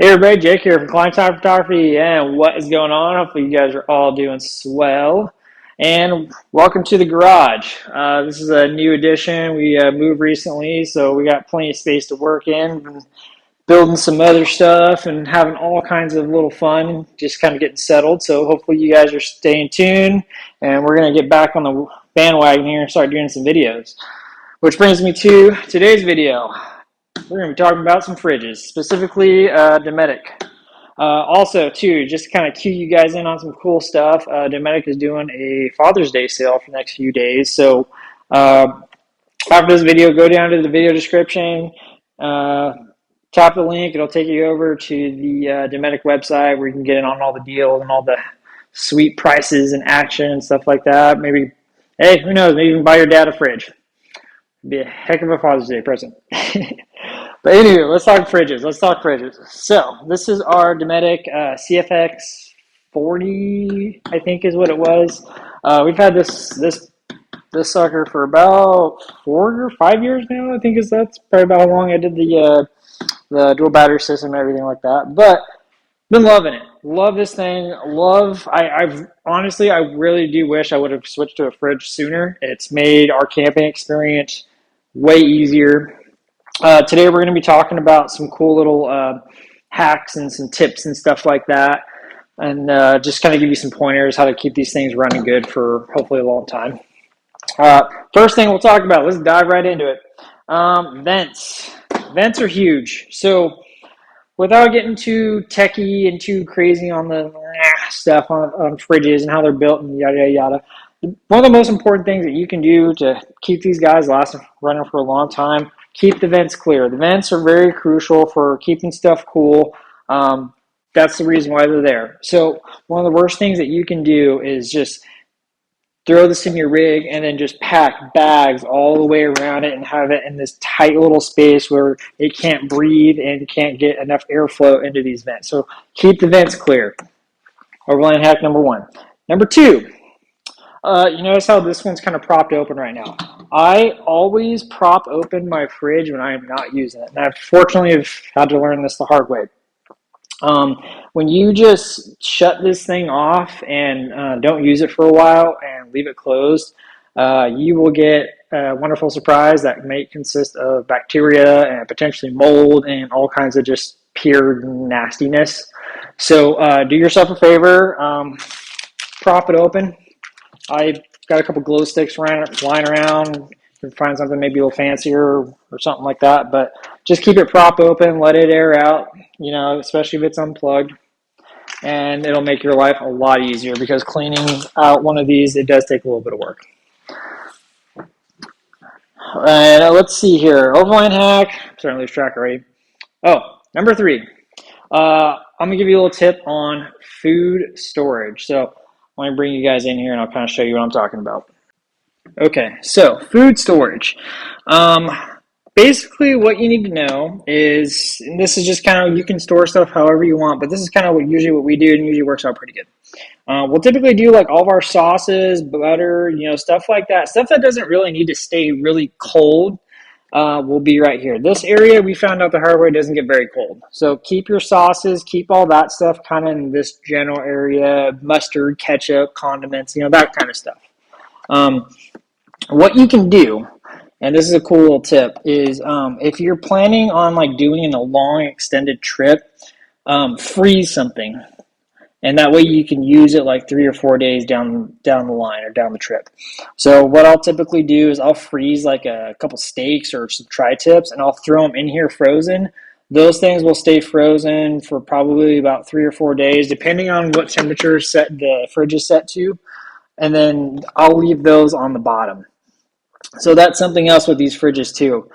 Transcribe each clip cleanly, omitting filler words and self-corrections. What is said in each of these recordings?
Hey everybody, Jake here from Clinetimephotography, and what is going on? Hopefully you guys are all doing swell. And welcome to the garage. This is a new addition. We moved recently, so we got plenty of space to work in. Been building some other stuff and having all kinds of little fun, just kind of getting settled. So hopefully you guys are staying tuned, and we're going to get back on the bandwagon here and start doing some videos. Which brings me to today's video. We're going to be talking about some fridges, specifically Dometic. Also, too, just to kind of cue you guys in on some cool stuff, Dometic is doing a Father's Day sale for the next few days. So after this video, go down to the video description, tap the link. It'll take you over to the Dometic website where you can get in on all the deals and all the sweet prices and action and stuff like that. Maybe, hey, who knows, maybe even buy your dad a fridge. It'd be a heck of a Father's Day present. But anyway, let's talk fridges. So this is our Dometic CFX 40, I think is what it was. We've had this sucker for about 4 or 5 years now. I think that's probably about how long I did the dual battery system and everything like that. But been loving it. Love this thing. I've honestly, I really do wish I would have switched to a fridge sooner. It's made our camping experience way easier. Today we're going to be talking about some cool little hacks and some tips and stuff like that, and just kind of give you some pointers how to keep these things running good for hopefully a long time. First thing we'll talk about, let's dive right into it. Vents. Vents are huge. So without getting too techie and too crazy on the stuff on fridges and how they're built and yada, yada, yada, one of the most important things that you can do to keep these guys running for a long time, keep the vents clear. The vents are very crucial for keeping stuff cool. That's the reason why they're there. So one of the worst things that you can do is just throw this in your rig and then just pack bags all the way around it and have it in this tight little space where it can't breathe and can't get enough airflow into these vents. So keep the vents clear. Overland hack number 1. Number 2. You notice how this one's kind of propped open right now. I always prop open my fridge when I am not using it. And I fortunately have had to learn this the hard way. When you just shut this thing off and don't use it for a while and leave it closed, you will get a wonderful surprise that may consist of bacteria and potentially mold and all kinds of just pure nastiness. So do yourself a favor, prop it open. I got a couple glow sticks lying around. You can find something maybe a little fancier or something like that. But just keep it prop open, let it air out, especially if it's unplugged. And it'll make your life a lot easier because cleaning out one of these, it does take a little bit of work. And let's see here. Overland hack. I'm starting to lose track already. Oh, number 3. I'm going to give you a little tip on food storage. So let me bring you guys in here and I'll kind of show you what I'm talking about. Okay, so food storage. Basically what you need to know is, and this is just kind of, you can store stuff however you want, but this is kind of usually what we do and usually works out pretty good. We'll typically do like all of our sauces, butter, stuff like that. Stuff that doesn't really need to stay really cold will be right here. This area, we found out the hard way, doesn't get very cold. So keep your sauces, keep all that stuff kind of in this general area, mustard, ketchup, condiments, that kind of stuff. What you can do, and this is a cool little tip, is if you're planning on like doing a long extended trip, freeze something. And that way you can use it like 3 or 4 days down the line or down the trip. So what I'll typically do is I'll freeze like a couple steaks or some tri-tips and I'll throw them in here frozen. Those things will stay frozen for probably about 3 or 4 days, depending on what temperature the fridge is set to. And then I'll leave those on the bottom. So that's something else with these fridges too.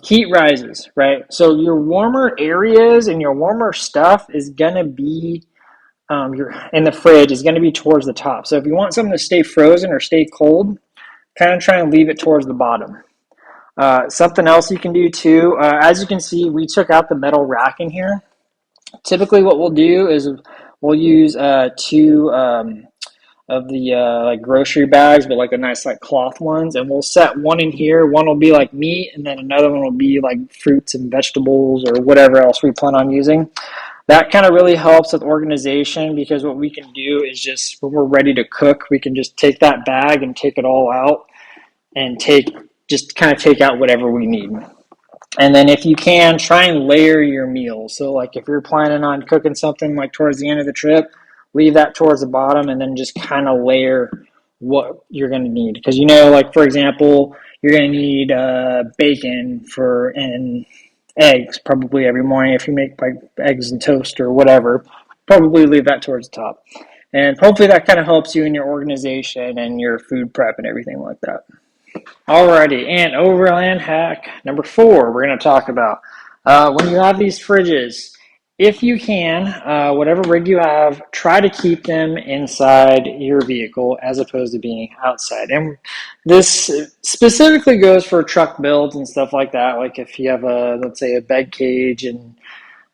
Heat rises, right? So your warmer areas and your warmer stuff is going to be in the fridge is going to be towards the top. So if you want something to stay frozen or stay cold, kind of try and leave it towards the bottom. Something else you can do too, as you can see, we took out the metal rack in here. Typically what we'll do is we'll use 2 of the like grocery bags, but like a nice like cloth ones, and we'll set one in here. One will be like meat, and then another one will be like fruits and vegetables or whatever else we plan on using. That kind of really helps with organization, because what we can do is just when we're ready to cook, we can just take that bag and take it all out and just kind of take out whatever we need. And then if you can, try and layer your meals. So like if you're planning on cooking something like towards the end of the trip, leave that towards the bottom and then just kind of layer what you're going to need. Because like for example, you're going to need bacon and eggs probably every morning. If you make like eggs and toast or whatever, probably leave that towards the top. And hopefully that kind of helps you in your organization and your food prep and everything like that. Alrighty, and overland hack number 4 we're going to talk about. When you have these fridges, if you can, whatever rig you have, try to keep them inside your vehicle as opposed to being outside. And this specifically goes for truck builds and stuff like that. Like if you have let's say a bed cage and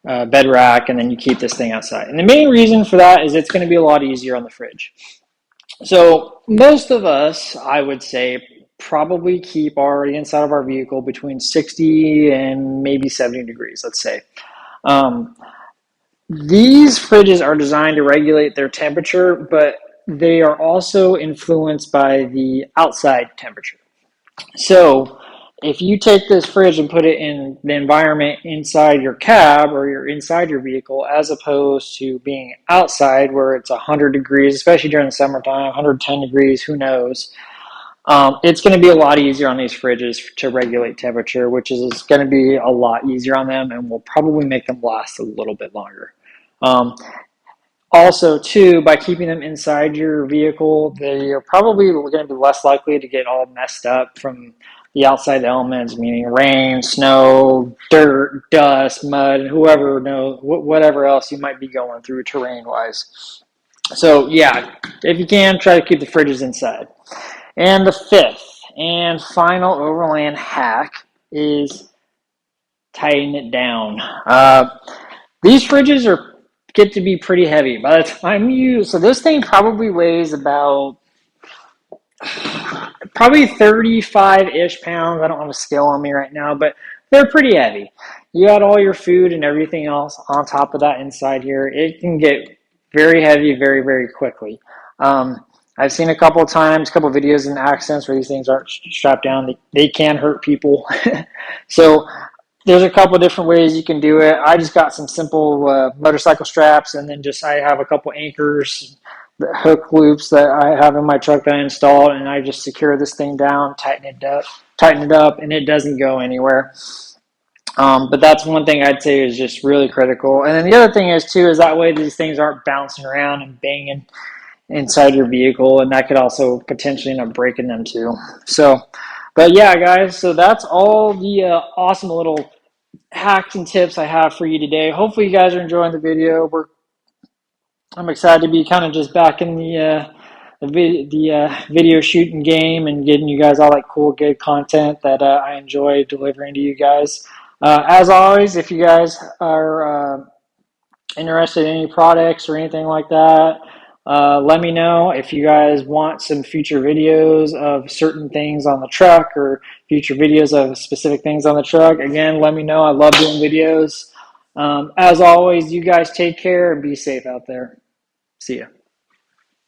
bed rack, and then you keep this thing outside. And the main reason for that is it's going to be a lot easier on the fridge. So most of us, I would say, probably keep already inside of our vehicle between 60 and maybe 70 degrees, let's say. These fridges are designed to regulate their temperature, but they are also influenced by the outside temperature. So if you take this fridge and put it in the environment inside your cab or you're inside your vehicle, as opposed to being outside where it's 100 degrees, especially during the summertime, 110 degrees, who knows, it's going to be a lot easier on these fridges to regulate temperature, which is going to be a lot easier on them and will probably make them last a little bit longer. Also, too, by keeping them inside your vehicle, they are probably going to be less likely to get all messed up from the outside elements, meaning rain, snow, dirt, dust, mud, and whatever else you might be going through terrain-wise. So, yeah, if you can, try to keep the fridges inside. And the 5th and final overland hack is tighten it down. These fridges get to be pretty heavy. By the time so this thing probably weighs about 35-ish pounds. I don't have a scale on me right now, but they're pretty heavy. You add all your food and everything else on top of that inside here, it can get very heavy very, very quickly. I've seen a couple of videos in accidents where these things aren't strapped down. They can hurt people. So there's a couple of different ways you can do it. I just got some simple motorcycle straps, and then I have a couple anchors, the hook loops that I have in my truck that I installed, and I just secure this thing down, tighten it up, and it doesn't go anywhere. But that's one thing I'd say is just really critical. And then the other thing is that way these things aren't bouncing around and banging inside your vehicle, and that could also potentially end up breaking them too. So, but yeah, guys, so that's all the awesome little hacks and tips I have for you today. Hopefully you guys are enjoying the video. I'm excited to be kind of just back in the video shooting game and getting you guys all that cool, good content that I enjoy delivering to you guys. As always, if you guys are interested in any products or anything like that, let me know. If you guys want some future videos of certain things on the truck or future videos of specific things on the truck, again, let me know. I love doing videos. As always, you guys take care and be safe out there. See ya.